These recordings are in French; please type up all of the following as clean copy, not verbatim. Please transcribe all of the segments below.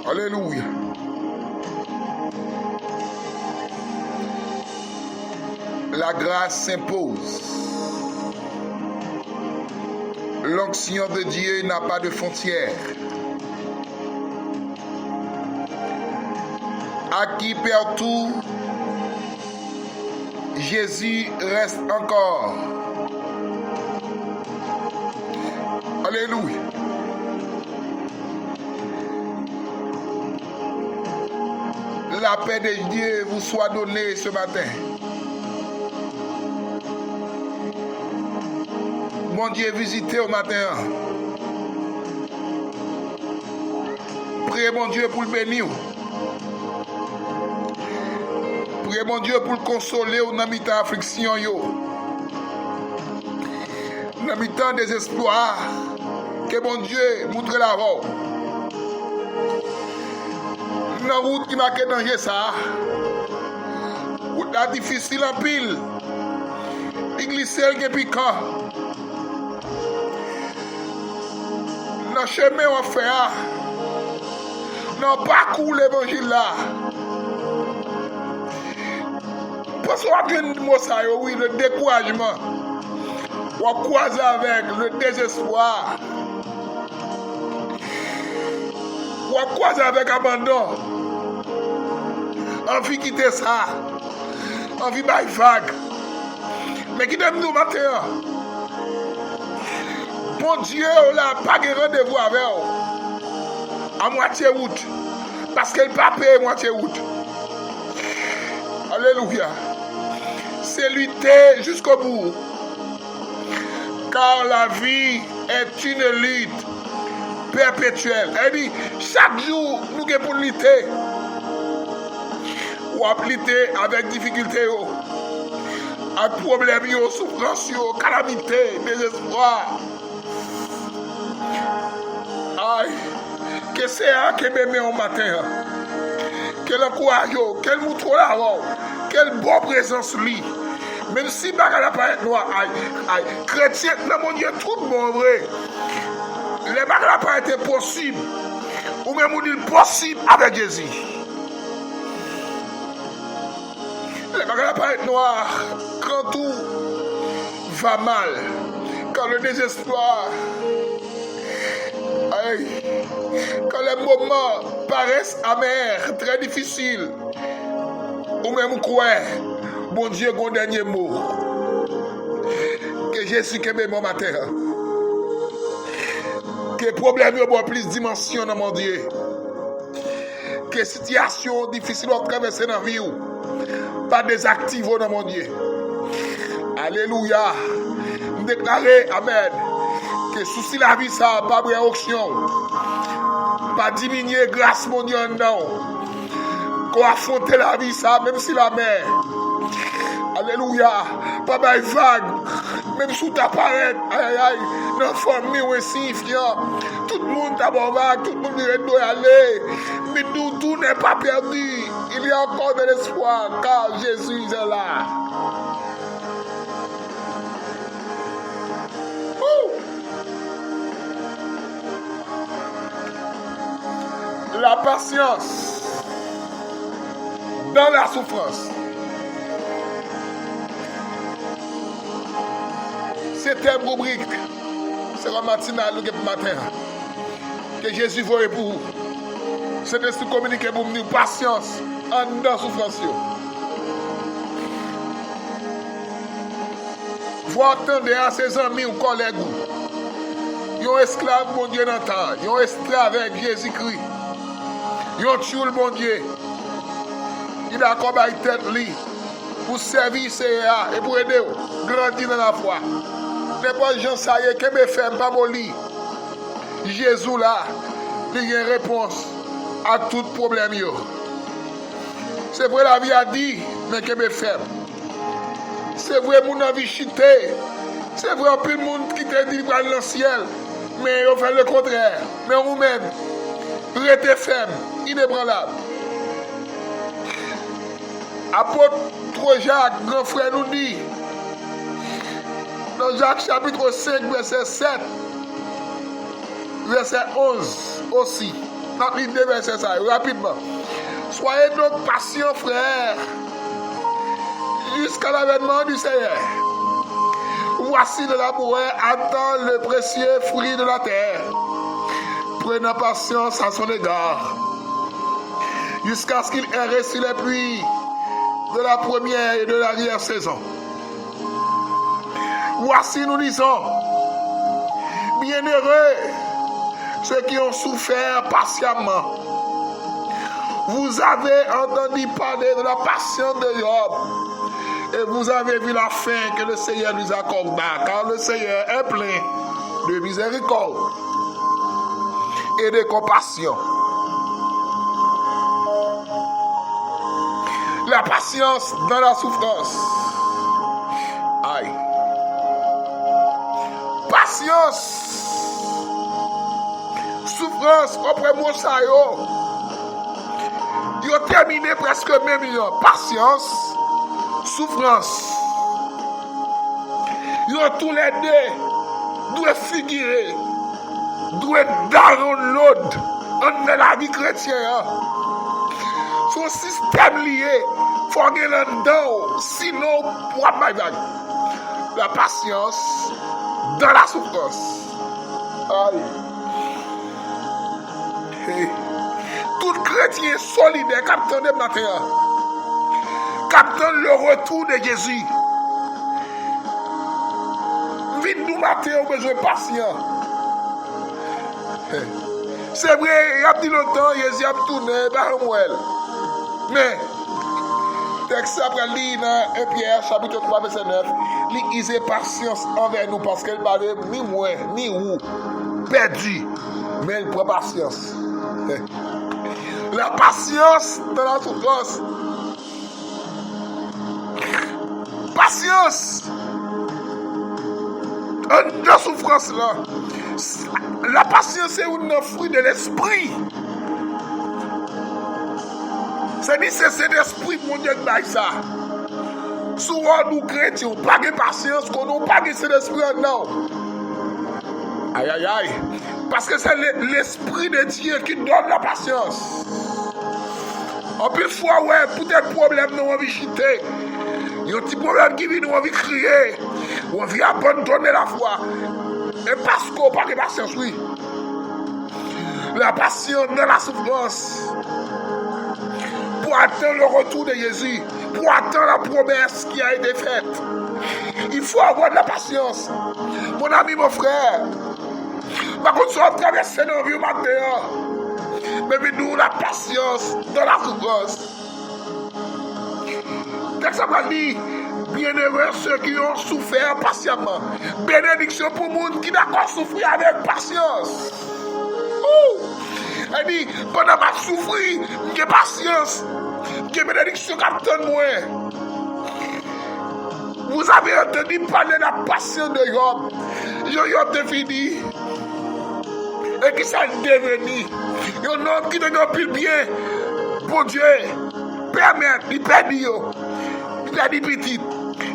Alléluia. La grâce s'impose. L'onction de Dieu n'a pas de frontières. Acquis partout, Jésus reste encore. Alléluia. La paix de Dieu vous soit donnée ce matin. Mon Dieu, visitez au matin. Priez mon Dieu pour le bénir. Priez mon Dieu pour le consoler dans mi temps affliction. Dans mi temps désespoir. Que mon Dieu montre la voie. Dans la route qui m'a fait danger ça. Route difficile en pile. Il glisse le piquant. Dans le chemin on fait. Dans le parcours l'évangile là. Parce qu'on a bien dit ça, oui, le découragement. On croise avec le désespoir. On croise avec abandon. Envie de quitter ça. Envie de faire vague. Mais qui donne nous matin? Bon Dieu, on n'a pas de rendez-vous avec eux. À moitié route. Parce qu'elle n'a pas payé moitié route. Alléluia. C'est lutter jusqu'au bout. Car la vie est une lutte perpétuelle. Elle dit, chaque jour, nous sommes pour lutter. Ou à lutter avec difficulté, avec problème, souffrance, calamité, désespoir. Aïe, que c'est un qui me met au matin. Quel encourage, quel montre là, quelle bonne présence lui. Même si bagala pas être noir, aïe, chrétien, dans mon Dieu, tout bon vrai. Les bagala pas été possible. Ou même on dit possible avec Jésus. Les bagala pas être noir quand tout va mal, quand le désespoir. Aïe, quand les moments paraissent amers, très difficiles, ou même quoi, bon Dieu, mon dernier mot, que Jésus qui est mon matin, que les problèmes ont plus de dimension dans mon Dieu, que les situations difficiles ont traversé dans la vie, pas désactiver dans mon Dieu. Alléluia. Je déclare, amen, que souci la vie, ça n'a pas de réaction. Pas diminuer grâce mon Dieu non. Qu'on affronte la vie ça même si la mer. Alléluia. Pas de vague. Même sous ta parette. Aïe aïe. Dans la famille ou insignifiant. Tout le monde a bon vague. Tout le monde doit y aller. Mais nous tout n'est pas perdu. Il y a encore de l'espoir car Jésus est là. La patience dans la souffrance. C'était une rubrique. C'est la matinale le matin. Que Jésus voyait pour vous. C'était ce communiqué pour nous. Patience en dans la souffrance. Vous entendez à ses amis ou collègues. Ils sont esclaves, mon Dieu, dans le temps. Ils sont esclaves avec Jésus-Christ. Ils ont tué le bon Dieu. Il a comme une tête pour servir CA et pour aider grandir dans la foi. N'importe gens ça y est, que me fait pas molli. Jésus là, il a une réponse à tout problème. C'est vrai la vie a dit, mais que me fait. C'est vrai mon envie chuter. C'est vrai plus de monde qui te dit dans le ciel, mais on fait le contraire. Mais vous-même, restez ferme, inébranlable. Apôtre Jacques, grand frère, nous dit, dans Jacques chapitre 5, verset 7, verset 11 aussi, Notre idée, c'est ça, rapidement. Soyez donc patients, frères, jusqu'à l'avènement du Seigneur. Voici le laboureur attend le précieux fruit de la terre, prenant patience à son égard, jusqu'à ce qu'il ait reçu les pluies de la première et de l'arrière-saison. Voici, nous disons, bienheureux ceux qui ont souffert patiemment. Vous avez entendu parler de la patience de Job et vous avez vu la fin que le Seigneur nous accorda, car le Seigneur est plein de miséricorde et de compassion. La patience dans la souffrance. Aïe. Patience. Souffrance, après moi, ça y est. Ils ont terminé presque même million. Patience, souffrance. Ils ont tous les deux doivent figurer, doivent download dans la vie chrétienne. Son système lié, il faut aller là-dedans, sinon, what my God. La patience dans la souffrance. Aïe. Hey. Tout chrétien solidaire, captant de matin, captant le retour de Jésus. Vite nous matin, on a besoin de patience. Hey. C'est vrai, il y a dit longtemps, Jésus a tourné vers Samuel. Mais, texte après lire dans 1 Pierre, chapitre 3, verset 9, il ait patience envers nous parce qu'elle parlait ni moi, ni vous, perdu, mais il prend patience. La patience dans la souffrance. Patience dans la souffrance là. La patience c'est un fruit de l'esprit. C'est nécessaire d'esprit pour Dieu de ça. Souvent nous chrétiens, pas de patience, qu'on n'a pas de cet esprit non. Aïe aïe aïe. Parce que c'est l'esprit de Dieu qui donne la patience. En plus fois, ouais, peut-être problème nous envie chuter. Il y a un petit problème qui vient nous envie crier. On envie abandonner la foi. Et parce qu'on n'a pas de patience, oui. La patience dans la souffrance. Pour attendre le retour de Jésus, pour attendre la promesse qui a été faite. Il faut avoir de la patience. Mon ami, mon frère, par contre, si on traverse nos vies matin, mais nous, la patience dans la souffrance. Texte ça dit, bienheureux ceux qui ont souffert patiemment. Bénédiction pour le monde qui d'accord souffrir avec patience. Elle dit, pendant ma souffrir, j'ai patience, j'ai bénédiction qui attend moi. Vous avez entendu parler de la patience de Job. Job est fini. Et qui s'est devenu. Un homme qui ne plus bien. Bon Dieu, permettre, il perdit. Il perdit petit.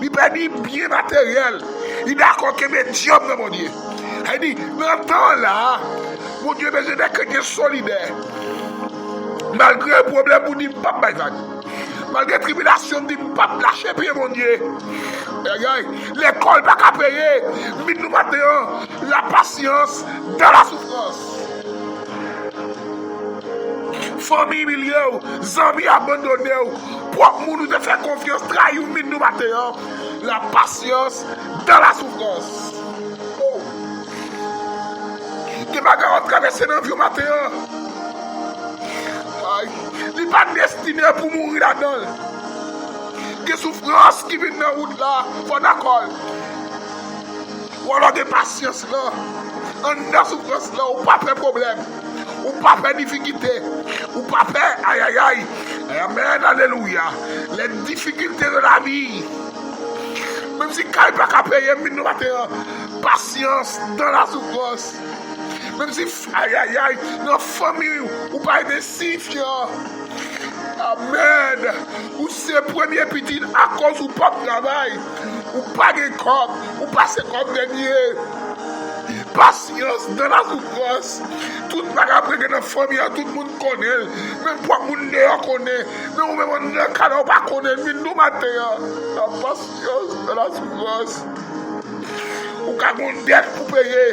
Il perdit bien matériel. Il est d'accord que mes dieux, mon Dieu. Elle dit, dans le temps là, mon Dieu, mais je n'ai que des solidaires. Malgré le problème, vous dites pas malgré la tribulation, vous dites pas lâcher pied, mon Dieu. L'école n'a pas payer. Mais nous maintenant, la patience dans la souffrance. Famille milieu, amis abandonnés, pour nous de faire confiance, trahir nous maintenant, la patience dans la souffrance. Qui va traverser dans le vieux matin. Il n'est pas destiné pour mourir là-dedans. Des souffrances qui viennent dans la route là, faut d'accord. Ou alors des patience là. En dans la souffrance là, ou pas de problème. Ou pas de difficulté. Ou pas de aïe aïe aïe. Amen, alléluia. Les difficultés de la vie. Même si quelqu'un n'a pas payé, nous matin, patience dans la souffrance. Même si, aïe aïe aïe, notre famille, ou pas de siffle. Amen. Ou c'est premier petit à cause ou pas de travail. Ou pas de corps. Ou pas c'est comme dernier. patience dans la souffrance. Tout le monde après dans la famille, tout le monde connaît. Même pour le monde ne connaît. Mais même on ne connaît pas connaître. Mais nous matin, la patience dans la souffrance. Ou ka gon dette pour payer.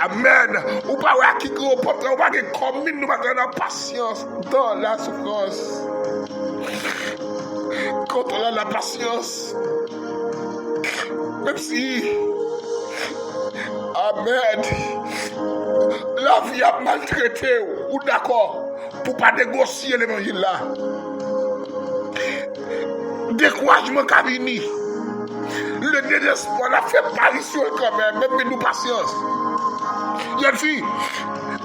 Amen. Ou pas ouais qui gros porte, ou pas comme nous matin la patience dans la souffrance. Quand on a la patience, même si, amen, la vie a maltraité, ou d'accord, pour pas négocier l'évangile là. Découragement qu'a venu, le désespoir a fait apparition quand même nous patience. Il y a une fille,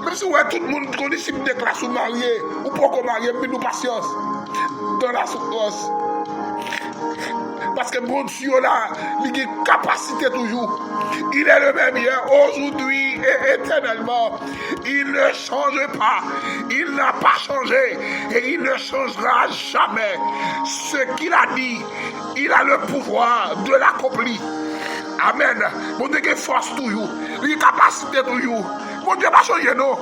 même si ouais, tout le monde connaît si vous déclarez sous marié, ou pas marié, mais nous patience, dans la souffrance. Parce que bon Dieu là, il a une capacité toujours. Il est le même hier, aujourd'hui et éternellement. Il ne change pas. Il n'a pas changé. Et il ne changera jamais. Ce qu'il a dit, il a le pouvoir de l'accomplir. Amen. Bon Dieu, il a force toujours. Il a une capacité toujours. Bon Dieu, pas changer, non.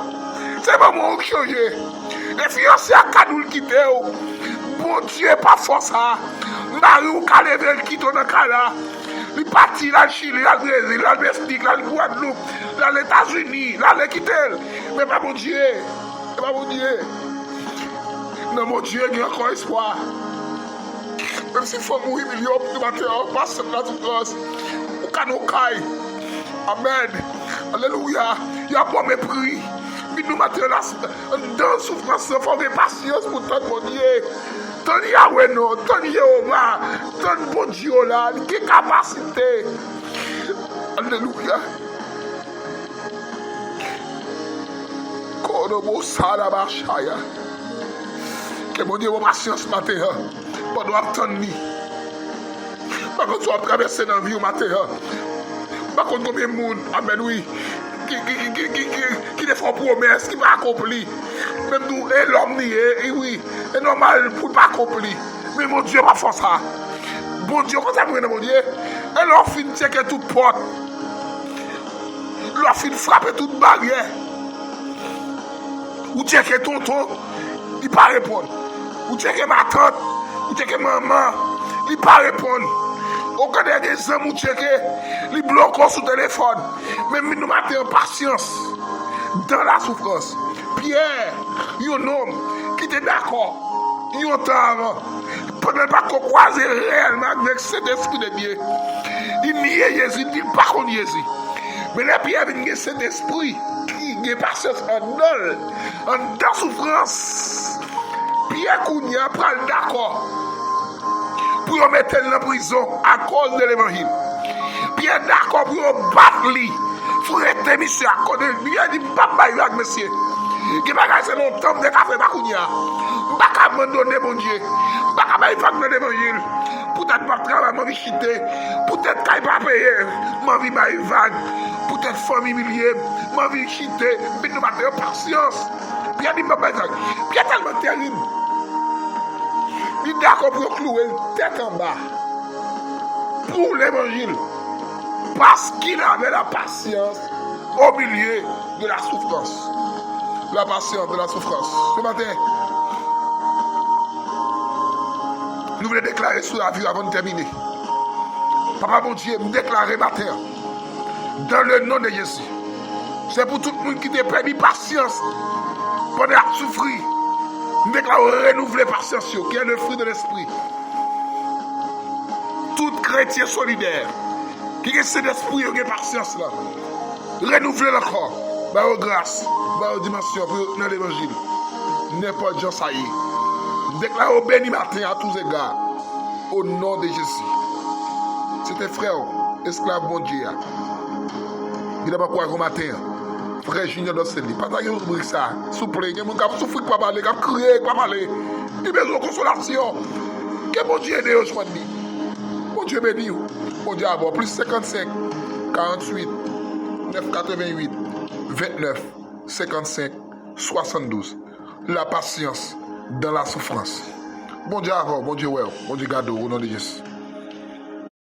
C'est pas moi qui change. Les fiancés à Kadoul quitter. Bon Dieu, pas force ça. Marie ou Calais qui tourne dans Canada, il parti dans le Chili, dans le Brésil, dans le Mexique, dans le Guadeloupe, dans les États-Unis, dans les quitter. Mais pas mon Dieu, pas mon Dieu. Non, mon Dieu, il y a encore espoir. Même s'il faut mourir millions de matin, on passe dans la souffrance. Ou canocaille. Amen. Alléluia. Il y a bon mépris. Mais nous matin, dans la souffrance, il faut de patience pour tant mon Dieu. Tant Yahweh non, tant Jéhovah, tant bon Dieu là, qui capacité. Alléluia. Kodobo Salabashaya. Que mon Dieu, votre patience matin, on doit attendre. Par contre, tu vas traverser dans la vie au matin. Par contre, combien de monde, amen, oui, qui font promesses, qui va accomplir. Même nous, et l'homme, et oui, c'est normal pour ne pas accomplir. Mais mon Dieu, pas faire ça. Bon Dieu, quand ça mon Dieu, et l'on finit checker toute porte. L'on finit frapper toute barrière. Ou checker tonton, il ne pas répondre. Ou checker ma tante, ou checker maman, il ne pas répondre. Au cas des hommes, ou checker, il bloque sur le téléphone. Même nous mettons en patience dans la souffrance. Pierre, un homme qui était d'accord, un temps avant, pendant pas qu'on croise réellement avec cet esprit de Dieu. Il niait Jésus, il dit pas qu'on Jésus. Mais là, Pierre vient cet esprit qui est patience en dans souffrance. Pierre Kounia prend d'accord pour mettre dans la prison à cause de l'évangile. Pierre d'accord pour battre lui. Frère, monsieur, à cause de lui, il a dit, papa, il a dit, monsieur. Qui va gagner longtemps de café Bakounia. Baka abandonner mon Dieu. Baka bailler dans l'évangile. Peut-être pas travailler, ma vie chiter. Peut-être qu'il pas payer, ma vie bailler vague. Peut-être famille millier, ma vie chiter. Mais nous mettons patience. Puis il dit, papa, puis il tellement terrible. Il est d'accord pour clouer tête en bas. Pour l'évangile. Parce qu'il avait la patience au milieu de la souffrance. La patience de la souffrance. Ce matin, nous voulons déclarer sur la vie avant de terminer. Papa mon Dieu, nous déclarer matin, dans le nom de Jésus. C'est pour tout le monde qui te permis patience pendant à souffrir. Nous déclarons renouveler patience, qui est le fruit de l'esprit. Tout chrétien solidaire, qui est cet esprit, qui est patience là, renouveler le corps, par grâce. Dans la dimension dans l'évangile. N'importe quoi, ça y est. Déclarons béni matin à tous égards. Au nom de Jésus. C'était frère, esclave bon Dieu. Il n'a pas quoi au matin. Frère Junior Doseli. Partagez vous rubrique ça. S'il vous plaît. Il y a des gens qui souffrent, pas parler, qui crient, pas parler. Il y a besoin de consolation. Que bon Dieu aide aujourd'hui. Bon Dieu béni. Bon Dieu avoir plus 55, 48, 988, 29. 55, 72. La patience dans la souffrance. Bon Dieu avant, bon Dieu ouais, bon Dieu garde au nom de Jésus.